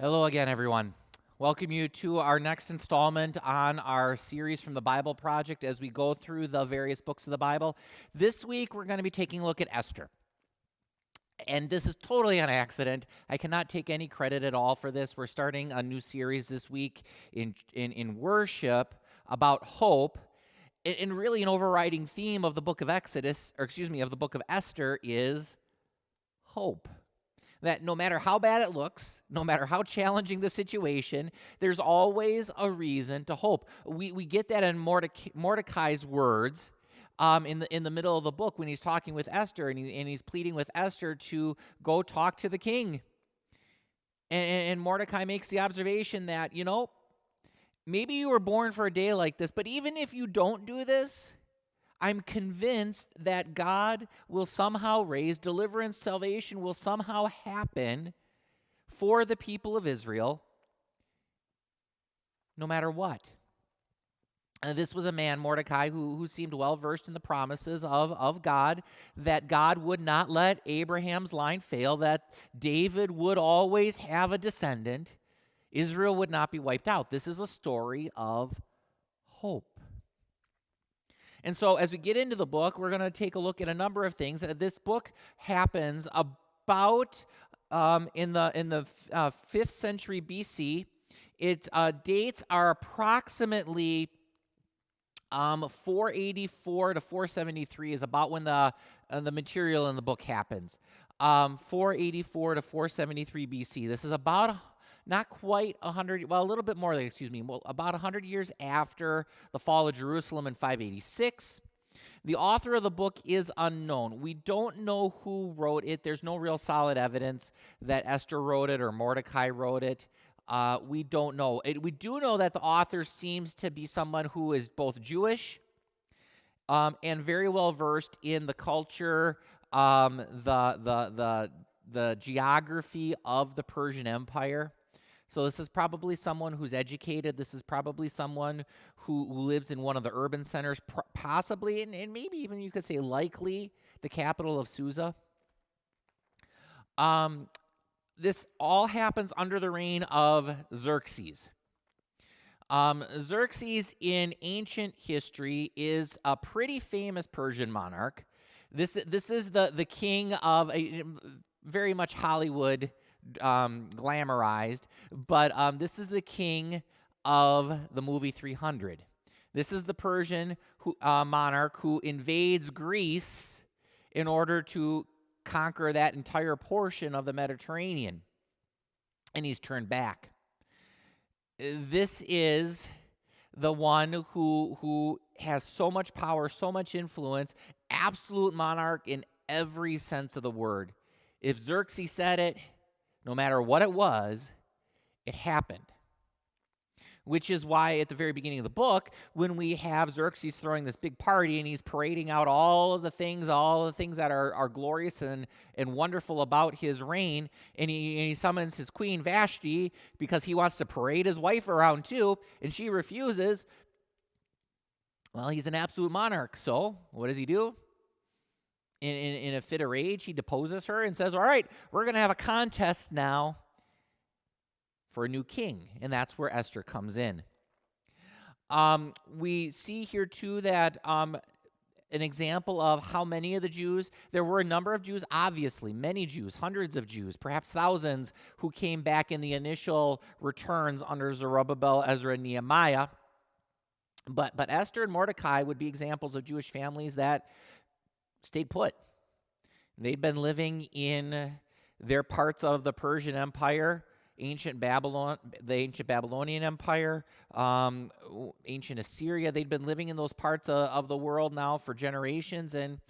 Hello again, everyone. Welcome you to our next installment on our series from the Bible Project as we go through the various books of the Bible. This week, we're going to be taking a look at Esther. And this is totally an accident. I cannot take any credit at all for this. We're starting a new series this week in worship about hope. And really, an overriding theme of the book of of the book of Esther is hope. That no matter how bad it looks, no matter how challenging the situation, there's always a reason to hope. We get that in Mordecai's words in the middle of the book when he's talking with Esther and he's pleading with Esther to go talk to the king. And Mordecai makes the observation that, maybe you were born for a day like this, but even if you don't do this, I'm convinced that God will somehow raise deliverance, salvation will somehow happen for the people of Israel, no matter what. This was a man, Mordecai, who seemed well versed in the promises of God, that God would not let Abraham's line fail, that David would always have a descendant, Israel would not be wiped out. This is a story of hope. And so as we get into the book, we're going to take a look at a number of things. This book happens about in the 5th century BC. Its dates are approximately 484 to 473 is about when the material in the book happens. 484 to 473 BC. This is about not quite 100, well, a little bit more, about 100 years after the fall of Jerusalem in 586. The author of the book is unknown. We don't know who wrote it. There's no real solid evidence that Esther wrote it or Mordecai wrote it. We don't know. We do know that the author seems to be someone who is both Jewish and very well versed in the culture, the geography of the Persian Empire. So this is probably someone who's educated. This is probably someone who lives in one of the urban centers, possibly, and maybe even you could say likely, the capital of Susa. This all happens under the reign of Xerxes. Xerxes in ancient history is a pretty famous Persian monarch. This is the king of a very much Hollywood glamorized, but this is the king of the movie 300. This is the Persian monarch who invades Greece in order to conquer that entire portion of the Mediterranean, and he's turned back. This is the one who has so much power, so much influence, absolute monarch in every sense of the word. If Xerxes said it, no matter what it was, it happened. Which is why at the very beginning of the book, when we have Xerxes throwing this big party and he's parading out all of the things that are glorious and wonderful about his reign, and he summons his queen Vashti because he wants to parade his wife around too, and she refuses. Well, he's an absolute monarch, so what does he do? In a fit of rage, he deposes her and says, all right, we're going to have a contest now for a new king. And that's where Esther comes in. We see here, too, that an example of how many of the Jews, there were a number of Jews, obviously, many Jews, hundreds of Jews, perhaps thousands, who came back in the initial returns under Zerubbabel, Ezra, and Nehemiah. But Esther and Mordecai would be examples of Jewish families that stayed put. They'd been living in their parts of the Persian Empire, the ancient Babylonian Empire, ancient Assyria. They'd been living in those parts of the world now for generations, and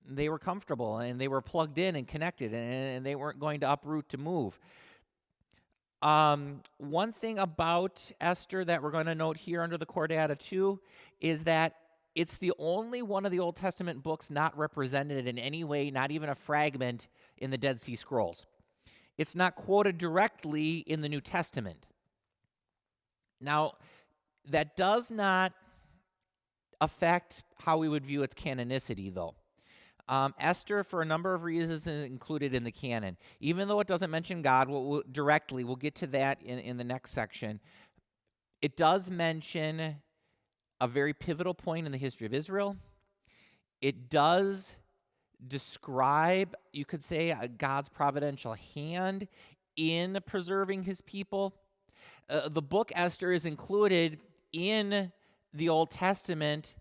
they were comfortable, and they were plugged in and connected, and they weren't going to uproot to move. One thing about Esther that we're going to note here under the Chordata too is that it's the only one of the Old Testament books not represented in any way, not even a fragment in the Dead Sea Scrolls. It's not quoted directly in the New Testament. Now, that does not affect how we would view its canonicity, though. Esther, for a number of reasons, is included in the canon. Even though it doesn't mention God directly, we'll get to that in the next section. It does mention a very pivotal point in the history of Israel. It does describe, you could say, God's providential hand in preserving his people. The book Esther is included in the Old Testament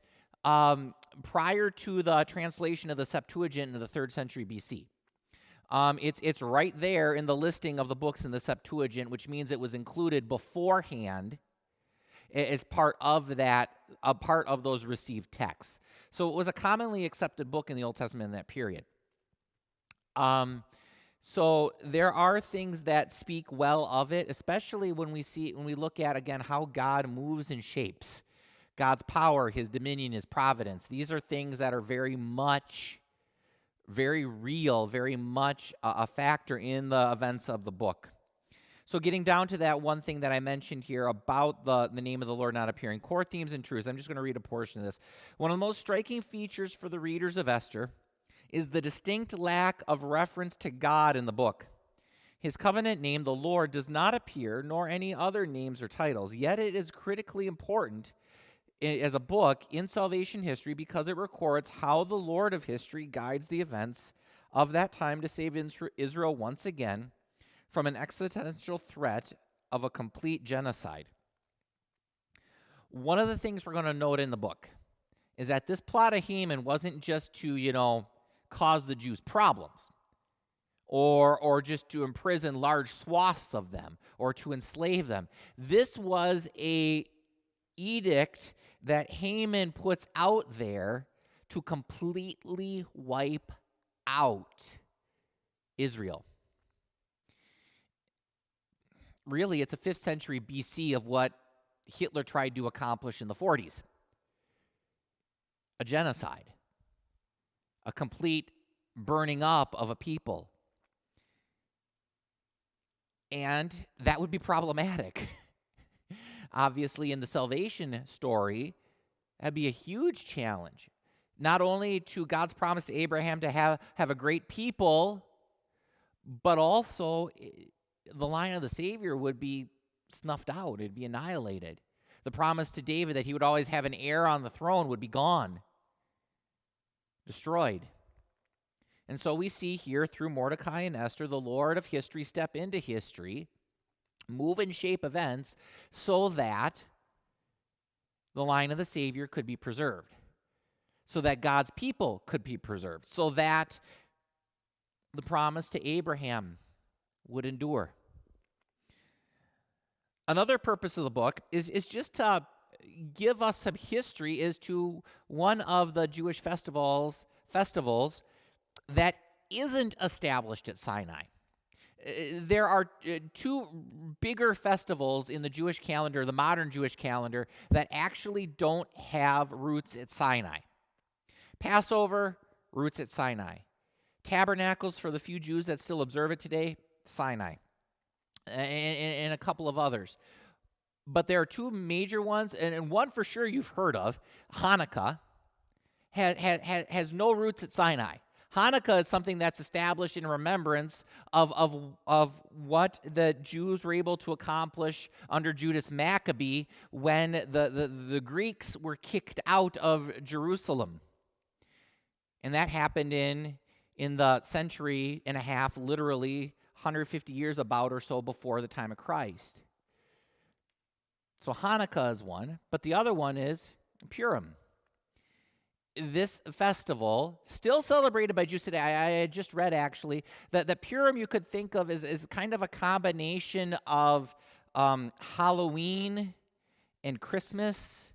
prior to the translation of the Septuagint in the 3rd century BC. It's right there in the listing of the books in the Septuagint, which means it was included beforehand as part of that, a part of those received texts. So it was a commonly accepted book in the Old Testament in that period. So there are things that speak well of it, especially when we look at, again, how God moves and shapes. God's power, his dominion, his providence. These are things that are very real, very much a factor in the events of the book. So getting down to that one thing that I mentioned here about the name of the Lord not appearing, core themes and truths. I'm just going to read a portion of this. One of the most striking features for the readers of Esther is the distinct lack of reference to God in the book. His covenant name, the Lord, does not appear, nor any other names or titles. Yet it is critically important as a book in salvation history because it records how the Lord of history guides the events of that time to save Israel once again from an existential threat of a complete genocide. One of the things we're going to note in the book is that this plot of Haman wasn't just to, cause the Jews problems or just to imprison large swaths of them or to enslave them. This was a edict that Haman puts out there to completely wipe out Israel. Really, it's a 5th century BC of what Hitler tried to accomplish in the 40s. A genocide. A complete burning up of a people. And that would be problematic. Obviously, in the salvation story, that'd be a huge challenge. Not only to God's promise to Abraham to have a great people, but also the line of the Savior would be snuffed out. It'd be annihilated. The promise to David that he would always have an heir on the throne would be gone, destroyed. And so we see here through Mordecai and Esther, the Lord of history step into history, move and shape events so that the line of the Savior could be preserved, so that God's people could be preserved, so that the promise to Abraham would endure. Another purpose of the book is just to give us some history as to one of the Jewish festivals that isn't established at Sinai. There are two bigger festivals in the Jewish calendar, the modern Jewish calendar, that actually don't have roots at Sinai. Passover, roots at Sinai. Tabernacles, for the few Jews that still observe it today, Sinai. And a couple of others. But there are two major ones, and one for sure you've heard of, Hanukkah, has no roots at Sinai. Hanukkah is something that's established in remembrance of what the Jews were able to accomplish under Judas Maccabee when the Greeks were kicked out of Jerusalem. And that happened in the century and a half, literally 150 years about or so before the time of Christ. So Hanukkah is one, but the other one is Purim. This festival, still celebrated by Jews today, I had just read actually, that Purim you could think of as kind of a combination of Halloween and Christmas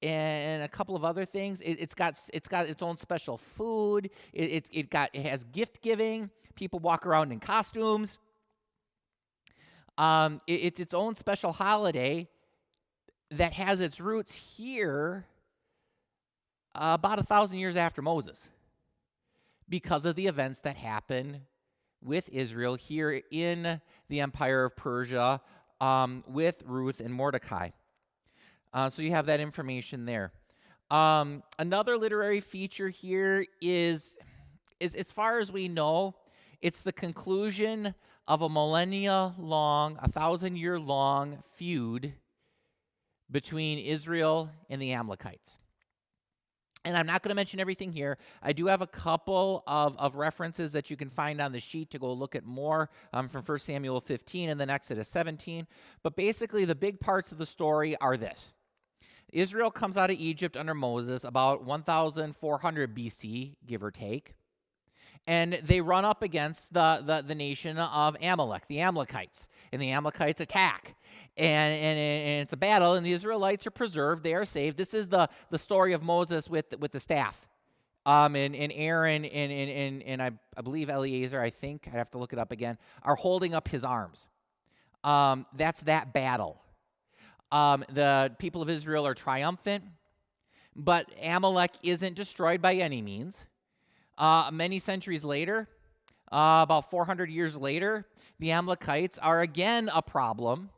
and a couple of other things. It's got its own special food. It has gift giving. People walk around in costumes. It's its own special holiday that has its roots here about 1,000 years after Moses because of the events that happen with Israel here in the Empire of Persia with Ruth and Mordecai. So you have that information there. Another literary feature here is as far as we know, it's the conclusion of a millennia-long, 1,000-year-long feud between Israel and the Amalekites. And I'm not going to mention everything here. I do have a couple of references that you can find on the sheet to go look at more from 1 Samuel 15 and then Exodus 17. But basically, the big parts of the story are this. Israel comes out of Egypt under Moses about 1,400 BC, give or take. And they run up against the nation of Amalek, the Amalekites. And the Amalekites attack. And it's a battle, and the Israelites are preserved. They are saved. This is the story of Moses with the staff. And Aaron and I believe Eleazar, I think, I'd have to look it up again, are holding up his arms. That's that battle. The people of Israel are triumphant, but Amalek isn't destroyed by any means. Many centuries later, about 400 years later, the Amalekites are again a problem.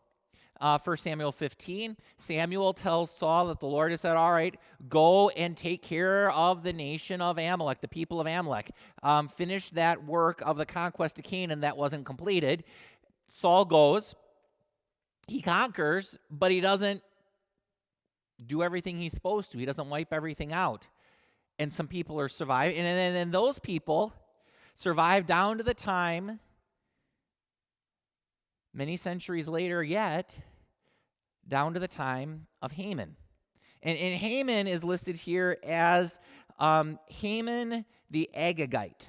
1 Samuel 15, Samuel tells Saul that the Lord has said, all right, go and take care of the nation of Amalek, the people of Amalek. Finish that work of the conquest of Canaan that wasn't completed. Saul goes. He conquers, but he doesn't do everything he's supposed to. He doesn't wipe everything out. And some people are surviving. And then those people survive down to the time, many centuries later yet, down to the time of Haman. And Haman is listed here as Haman the Agagite.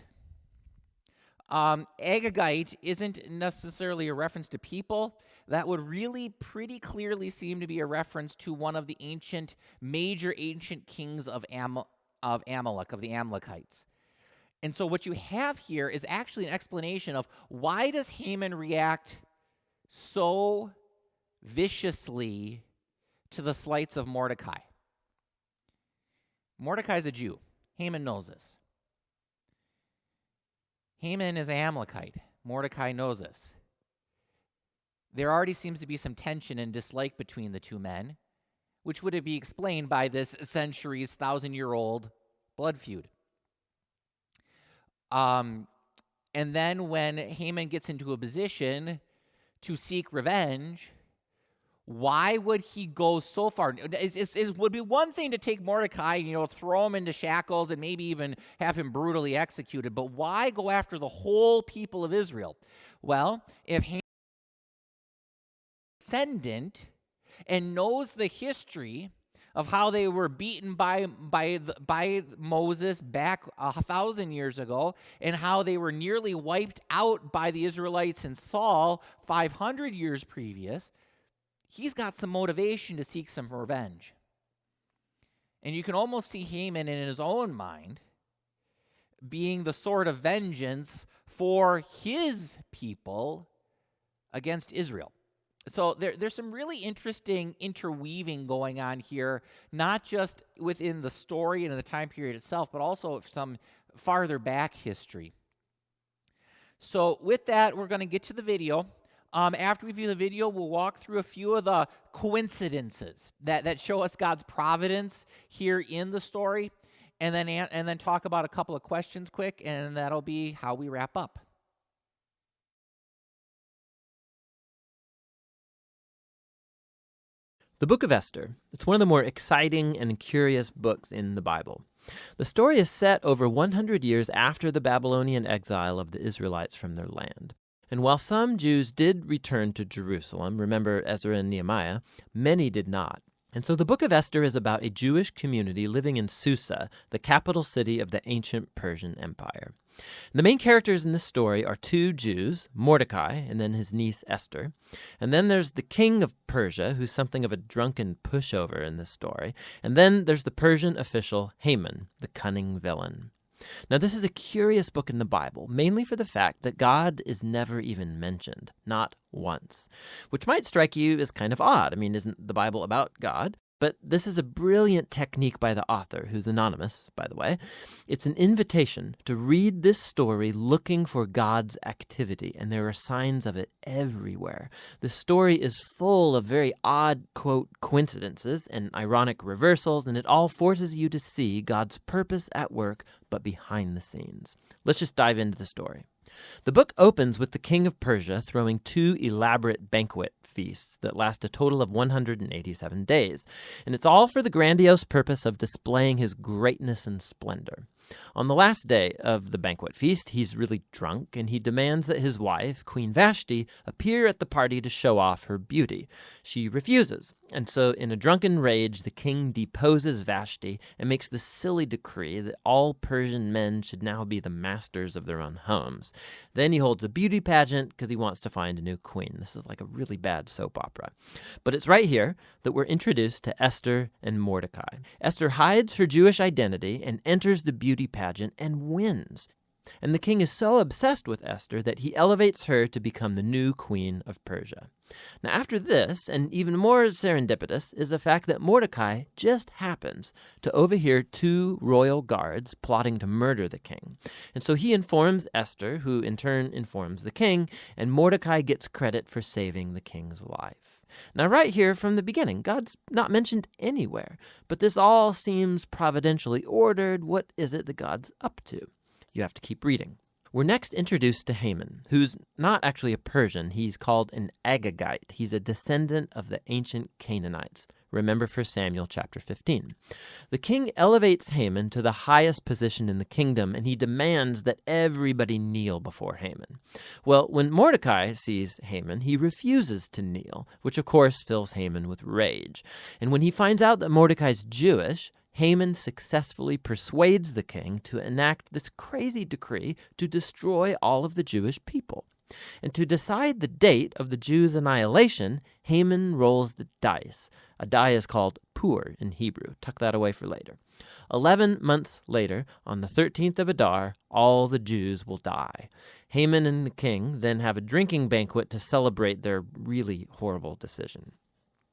Agagite isn't necessarily a reference to people. That would really pretty clearly seem to be a reference to one of the major ancient kings of Amalek, of the Amalekites. And so what you have here is actually an explanation of why does Haman react so viciously to the slights of Mordecai. Mordecai's a Jew. Haman knows this. Haman is an Amalekite. Mordecai knows this. There already seems to be some tension and dislike between the two men, which would be explained by this centuries, 1,000-year-old blood feud. And then when Haman gets into a position to seek revenge, why would he go so far? It would be one thing to take Mordecai, throw him into shackles and maybe even have him brutally executed, but why go after the whole people of Israel? Well, if Haman is a descendant and knows the history of how they were beaten by Moses back 1,000 years ago, and how they were nearly wiped out by the Israelites and Saul 500 years previous, he's got some motivation to seek some revenge. And you can almost see Haman in his own mind being the sword of vengeance for his people against Israel. So there's some really interesting interweaving going on here, not just within the story and the time period itself, but also some farther back history. So with that, we're going to get to the video. After we view the video, we'll walk through a few of the coincidences that show us God's providence here in the story, and then talk about a couple of questions quick, and that'll be how we wrap up. The book of Esther, it's one of the more exciting and curious books in the Bible. The story is set over 100 years after the Babylonian exile of the Israelites from their land. And while some Jews did return to Jerusalem, remember Ezra and Nehemiah, many did not. And so the book of Esther is about a Jewish community living in Susa, the capital city of the ancient Persian Empire. The main characters in this story are two Jews, Mordecai and then his niece Esther. And then there's the king of Persia, who's something of a drunken pushover in this story. And then there's the Persian official Haman, the cunning villain. Now, this is a curious book in the Bible, mainly for the fact that God is never even mentioned, not once, which might strike you as kind of odd. I mean, isn't the Bible about God? But this is a brilliant technique by the author, who's anonymous, by the way. It's an invitation to read this story looking for God's activity, and there are signs of it everywhere. The story is full of very odd, quote, coincidences and ironic reversals, and it all forces you to see God's purpose at work, but behind the scenes. Let's just dive into the story. The book opens with the king of Persia throwing 2 elaborate banquet feasts that last a total of 187 days, and it's all for the grandiose purpose of displaying his greatness and splendor. On the last day of the banquet feast, he's really drunk, and he demands that his wife, Queen Vashti, appear at the party to show off her beauty. She refuses, and so in a drunken rage, the king deposes Vashti and makes the silly decree that all Persian men should now be the masters of their own homes. Then he holds a beauty pageant because he wants to find a new queen. This is like a really bad soap opera. But it's right here that we're introduced to Esther and Mordecai. Esther hides her Jewish identity and enters the beauty pageant and wins. And the king is so obsessed with Esther that he elevates her to become the new queen of Persia. Now, after this, and even more serendipitous, is the fact that Mordecai just happens to overhear 2 royal guards plotting to murder the king. And so he informs Esther, who in turn informs the king, and Mordecai gets credit for saving the king's life. Now, right here from the beginning, God's not mentioned anywhere, but this all seems providentially ordered. What is it that God's up to? You have to keep reading. We're next introduced to Haman, who's not actually a Persian. He's called an Agagite. He's a descendant of the ancient Canaanites. Remember 1 Samuel chapter 15. The king elevates Haman to the highest position in the kingdom, and he demands that everybody kneel before Haman. Well, when Mordecai sees Haman, he refuses to kneel, which of course fills Haman with rage. And when he finds out that Mordecai's Jewish, Haman successfully persuades the king to enact this crazy decree to destroy all of the Jewish people. And to decide the date of the Jews' annihilation, Haman rolls the dice. A die is called pur in Hebrew. Tuck that away for later. 11 months later, on the 13th of Adar, all the Jews will die. Haman and the king then have a drinking banquet to celebrate their really horrible decision.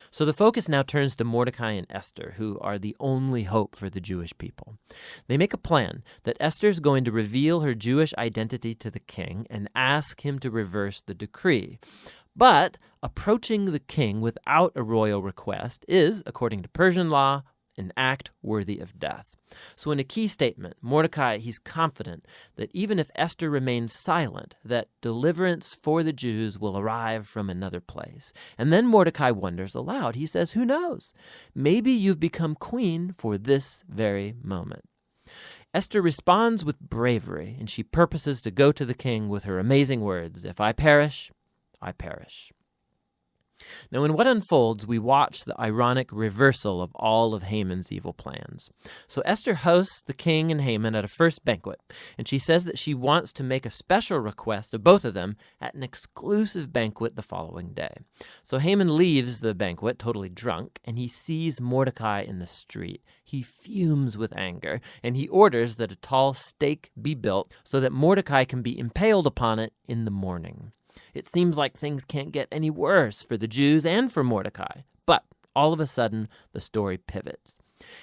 So the focus now turns to Mordecai and Esther, who are the only hope for the Jewish people. They make a plan that Esther's going to reveal her Jewish identity to the king and ask him to reverse the decree. But approaching the king without a royal request is, according to Persian law, an act worthy of death. So in a key statement, Mordecai, he's confident that even if Esther remains silent, that deliverance for the Jews will arrive from another place. And then Mordecai wonders aloud. He says, who knows? Maybe you've become queen for this very moment. Esther responds with bravery, and she purposes to go to the king with her amazing words, if I perish, I perish. Now, in what unfolds, we watch the ironic reversal of all of Haman's evil plans. So Esther hosts the king and Haman at a first banquet, and she says that she wants to make a special request of both of them at an exclusive banquet the following day. So Haman leaves the banquet totally drunk, and he sees Mordecai in the street. He fumes with anger, and he orders that a tall stake be built so that Mordecai can be impaled upon it in the morning. It seems like things can't get any worse for the Jews and for Mordecai. But all of a sudden, the story pivots.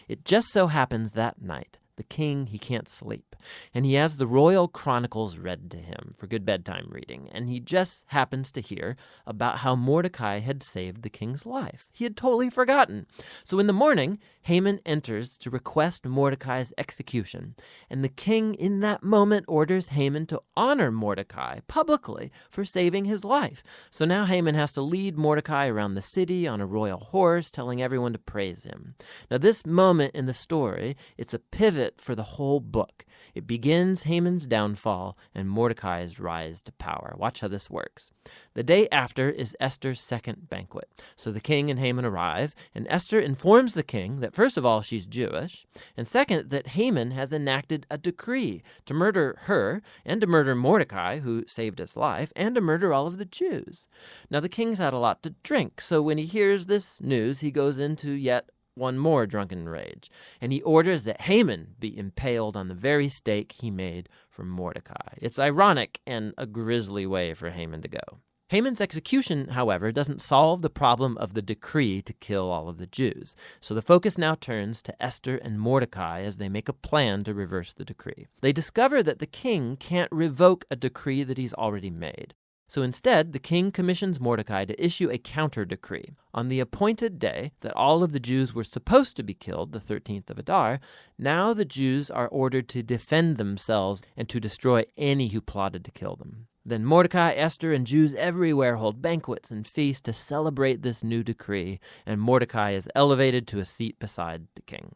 It just so happens that night, the king, he can't sleep, and he has the royal chronicles read to him for good bedtime reading, and he just happens to hear about how Mordecai had saved the king's life. He had totally forgotten. So in the morning, Haman enters to request Mordecai's execution, and the king in that moment orders Haman to honor Mordecai publicly for saving his life. So now Haman has to lead Mordecai around the city on a royal horse, telling everyone to praise him. Now this moment in the story, it's a pivot for the whole book. It begins Haman's downfall and Mordecai's rise to power. Watch how this works. The day after is Esther's second banquet. So the king and Haman arrive, and Esther informs the king that first of all, she's Jewish, and second, that Haman has enacted a decree to murder her and to murder Mordecai, who saved his life, and to murder all of the Jews. Now the king's had a lot to drink, so when he hears this news, he goes into yet one more drunken rage, and he orders that Haman be impaled on the very stake he made for Mordecai. It's ironic and a grisly way for Haman to go. Haman's execution, however, doesn't solve the problem of the decree to kill all of the Jews. So the focus now turns to Esther and Mordecai as they make a plan to reverse the decree. They discover that the king can't revoke a decree that he's already made. So instead, the king commissions Mordecai to issue a counter-decree. On the appointed day that all of the Jews were supposed to be killed, the 13th of Adar, now the Jews are ordered to defend themselves and to destroy any who plotted to kill them. Then Mordecai, Esther, and Jews everywhere hold banquets and feasts to celebrate this new decree, and Mordecai is elevated to a seat beside the king.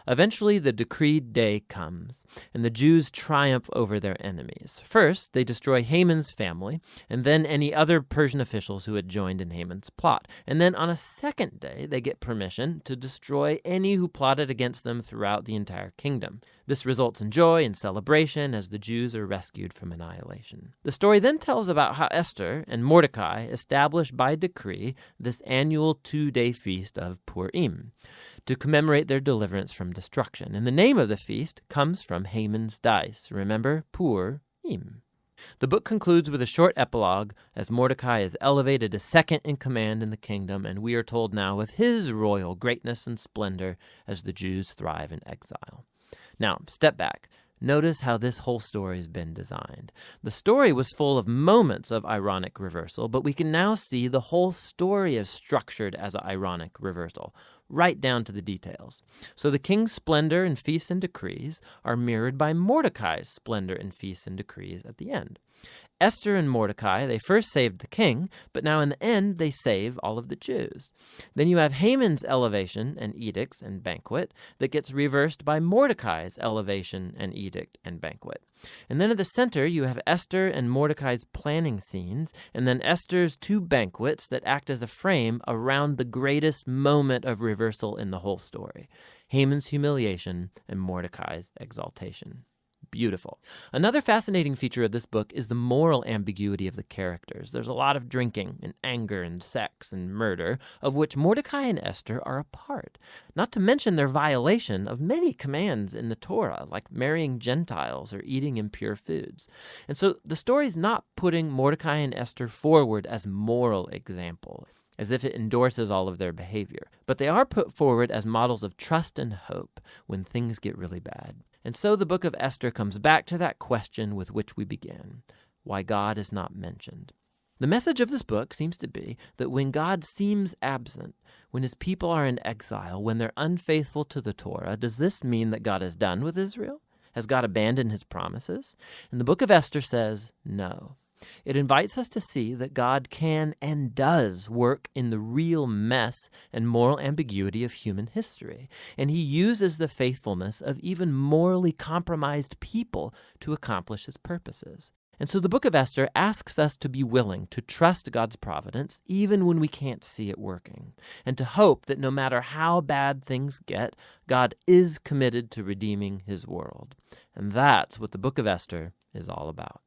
Eventually, the decreed day comes, and the Jews triumph over their enemies. First, they destroy Haman's family, and then any other Persian officials who had joined in Haman's plot. And then on a second day, they get permission to destroy any who plotted against them throughout the entire kingdom. This results in joy and celebration as the Jews are rescued from annihilation. The story then tells about how Esther and Mordecai established by decree this annual 2-day feast of Purim to commemorate their deliverance from destruction. And the name of the feast comes from Haman's dice. Remember, Purim. The book concludes with a short epilogue as Mordecai is elevated to second in command in the kingdom, and we are told now of his royal greatness and splendor as the Jews thrive in exile. Now, step back. Notice how this whole story has been designed. The story was full of moments of ironic reversal, but we can now see the whole story is structured as an ironic reversal, right down to the details. So the king's splendor and feasts and decrees are mirrored by Mordecai's splendor and feasts and decrees at the end. Esther and Mordecai, they first saved the king, but now in the end they save all of the Jews. Then you have Haman's elevation and edicts and banquet that gets reversed by Mordecai's elevation and edict and banquet. And then at the center you have Esther and Mordecai's planning scenes, and then Esther's 2 banquets that act as a frame around the greatest moment of reversal in the whole story: Haman's humiliation and Mordecai's exaltation. Beautiful. Another fascinating feature of this book is the moral ambiguity of the characters. There's a lot of drinking and anger and sex and murder, of which Mordecai and Esther are a part. Not to mention their violation of many commands in the Torah, like marrying Gentiles or eating impure foods. And so the story's not putting Mordecai and Esther forward as moral examples, as if it endorses all of their behavior. But they are put forward as models of trust and hope when things get really bad. And so the book of Esther comes back to that question with which we began: why God is not mentioned. The message of this book seems to be that when God seems absent, when his people are in exile, when they're unfaithful to the Torah, does this mean that God is done with Israel? Has God abandoned his promises? And the book of Esther says no. It invites us to see that God can and does work in the real mess and moral ambiguity of human history, and he uses the faithfulness of even morally compromised people to accomplish his purposes. And so the book of Esther asks us to be willing to trust God's providence even when we can't see it working, and to hope that no matter how bad things get, God is committed to redeeming his world. And that's what the book of Esther is all about.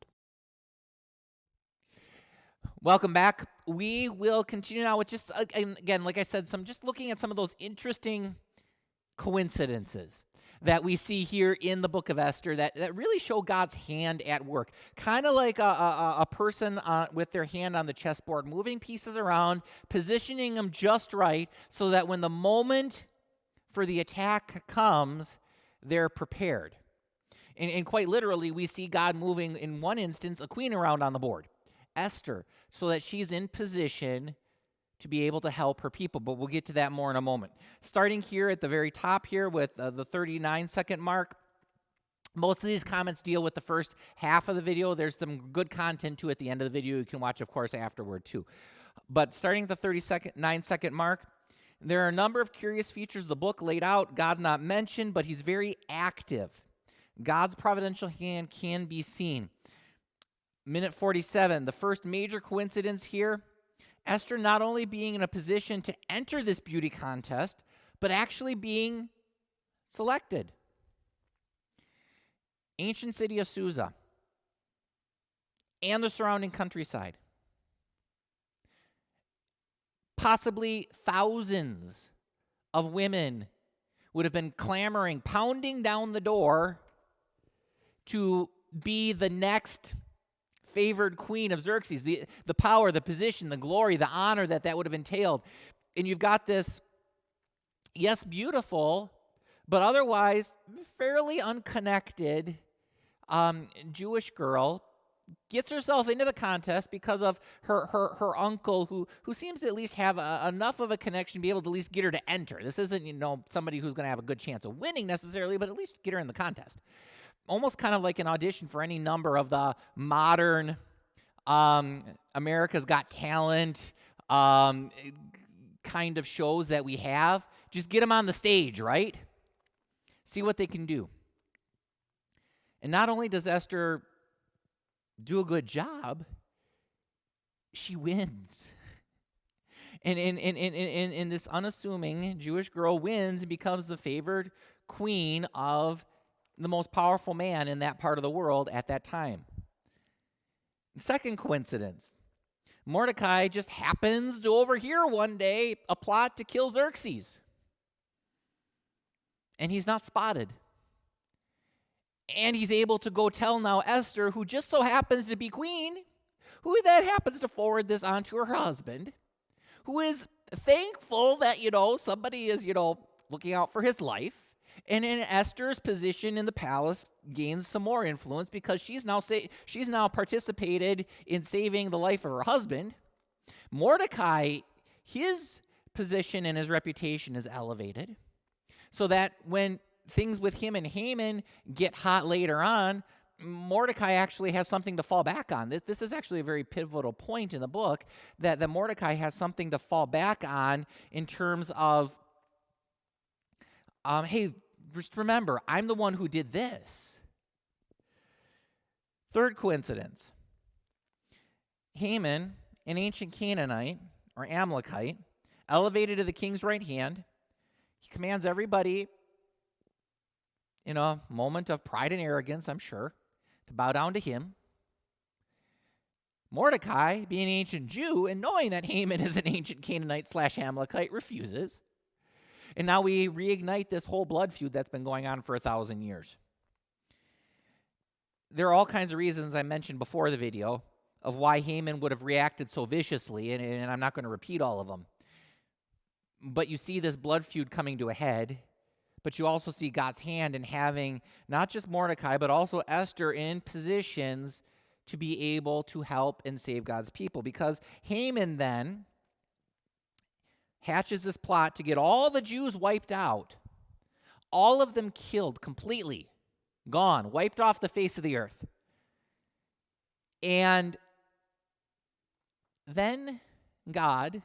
Welcome back. We will continue now with just, again, like I said, just looking at some of those interesting coincidences that we see here in the book of Esther that really show God's hand at work. Kind of like a person with their hand on the chessboard, moving pieces around, positioning them just right so that when the moment for the attack comes, they're prepared. And quite literally, we see God moving, in one instance, a queen around on the board, Esther, so that she's in position to be able to help her people. But we'll get to that more in a moment. Starting here at the very top here with the 39-second mark, most of these comments deal with the first half of the video. There's some good content too at the end of the video. You can watch, of course, afterward too. But starting at the 9-second mark, there are a number of curious features of the book laid out. God not mentioned, but he's very active. God's providential hand can be seen. Minute 47, the first major coincidence here, Esther not only being in a position to enter this beauty contest, but actually being selected. Ancient city of Susa and the surrounding countryside. Possibly thousands of women would have been clamoring, pounding down the door to be the next favored queen of Xerxes, the power, the position, the glory, the honor that would have entailed. And you've got this, yes, beautiful, but otherwise fairly unconnected Jewish girl gets herself into the contest because of her uncle, who seems to at least have enough of a connection to be able to at least get her to enter. This isn't, somebody who's going to have a good chance of winning necessarily, but at least get her in the contest. Almost kind of like an audition for any number of the modern America's Got Talent kind of shows that we have. Just get them on the stage, right? See what they can do. And not only does Esther do a good job, she wins. And in this unassuming Jewish girl wins and becomes the favored queen of the most powerful man in that part of the world at that time. Second coincidence, Mordecai just happens to overhear one day a plot to kill Xerxes. And he's not spotted. And he's able to go tell now Esther, who just so happens to be queen, who then happens to forward this on to her husband, who is thankful that, somebody is, looking out for his life. And in Esther's position in the palace gains some more influence because she's now participated in saving the life of her husband. Mordecai, his position and his reputation is elevated so that when things with him and Haman get hot later on, Mordecai actually has something to fall back on. This is actually a very pivotal point in the book, that Mordecai has something to fall back on in terms of, hey, just remember, I'm the one who did this. Third coincidence. Haman, an ancient Canaanite or Amalekite, elevated to the king's right hand. He commands everybody in a moment of pride and arrogance, I'm sure, to bow down to him. Mordecai, being an ancient Jew and knowing that Haman is an ancient Canaanite / Amalekite, refuses. And now we reignite this whole blood feud that's been going on for 1,000 years. There are all kinds of reasons I mentioned before the video of why Haman would have reacted so viciously, and I'm not going to repeat all of them. But you see this blood feud coming to a head, but you also see God's hand in having not just Mordecai, but also Esther in positions to be able to help and save God's people. Because Haman then hatches this plot to get all the Jews wiped out, all of them killed completely, gone, wiped off the face of the earth. And then God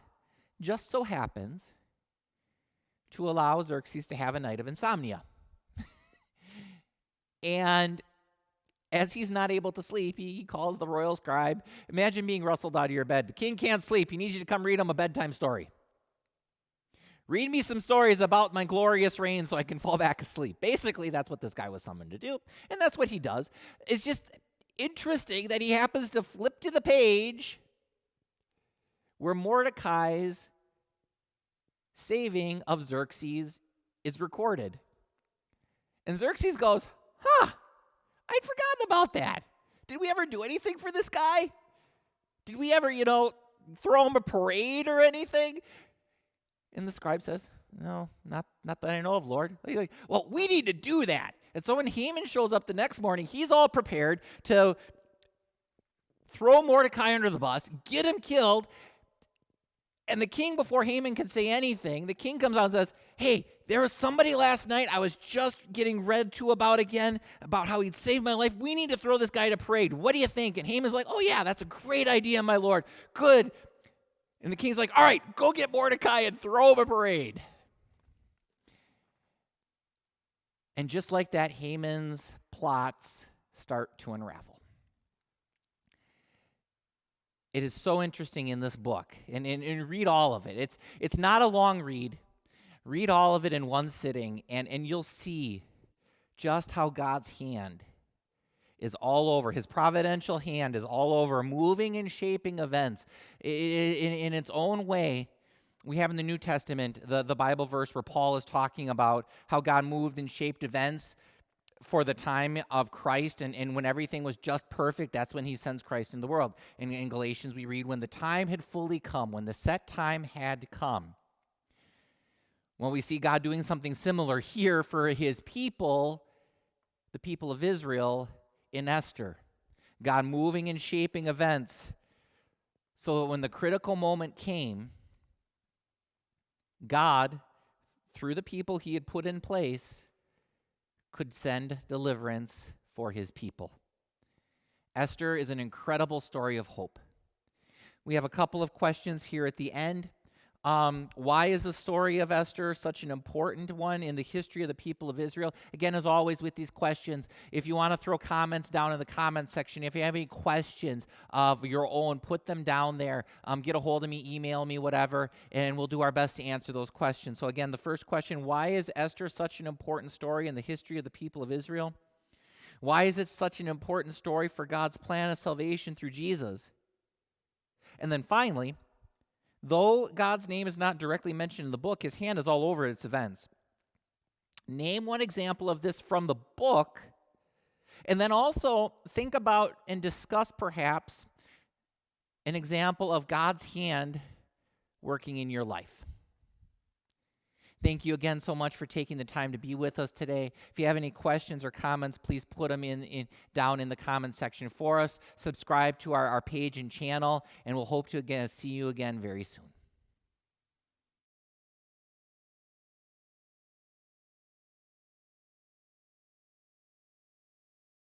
just so happens to allow Xerxes to have a night of insomnia. And as he's not able to sleep, he calls the royal scribe. Imagine being rustled out of your bed. The king can't sleep. He needs you to come read him a bedtime story. Read me some stories about my glorious reign so I can fall back asleep. Basically, that's what this guy was summoned to do, and that's what he does. It's just interesting that he happens to flip to the page where Mordecai's saving of Xerxes is recorded. And Xerxes goes, I'd forgotten about that. Did we ever do anything for this guy? Did we ever, throw him a parade or anything? And the scribe says, no, not that I know of, Lord. He's like, well, we need to do that. And so when Haman shows up the next morning, he's all prepared to throw Mordecai under the bus, get him killed. And the king, before Haman can say anything, the king comes out and says, hey, there was somebody last night I was just getting read to about again, about how he'd saved my life. We need to throw this guy to parade. What do you think? And Haman's like, oh yeah, that's a great idea, my lord. Good. And the king's like, all right, go get Mordecai and throw him a parade. And just like that, Haman's plots start to unravel. It is so interesting in this book, and read all of it. It's not a long read. Read all of it in one sitting, and you'll see just how God's hand is all over. His providential hand is all over, moving and shaping events in its own way. We have in the New Testament the Bible verse where Paul is talking about how God moved and shaped events for the time of Christ, and when everything was just perfect, that's when he sends Christ in the world. In Galatians, we read, when the time had fully come, when the set time had come. Well, we see God doing something similar here for his people, the people of Israel, in Esther. God moving and shaping events so that when the critical moment came, God, through the people he had put in place, could send deliverance for his people. Esther is an incredible story of hope. We have a couple of questions here at the end. Why is the story of Esther such an important one in the history of the people of Israel? Again, as always with these questions, if you want to throw comments down in the comment section, if you have any questions of your own, put them down there. Get a hold of me, email me, whatever, and we'll do our best to answer those questions. So again, the first question, why is Esther such an important story in the history of the people of Israel? Why is it such an important story for God's plan of salvation through Jesus? And then finally, though God's name is not directly mentioned in the book, his hand is all over its events. Name one example of this from the book, and then also think about and discuss perhaps an example of God's hand working in your life. Thank you again so much for taking the time to be with us today. If you have any questions or comments, please put them down in the comment section for us. Subscribe to our page and channel, and we'll hope to see you again very soon.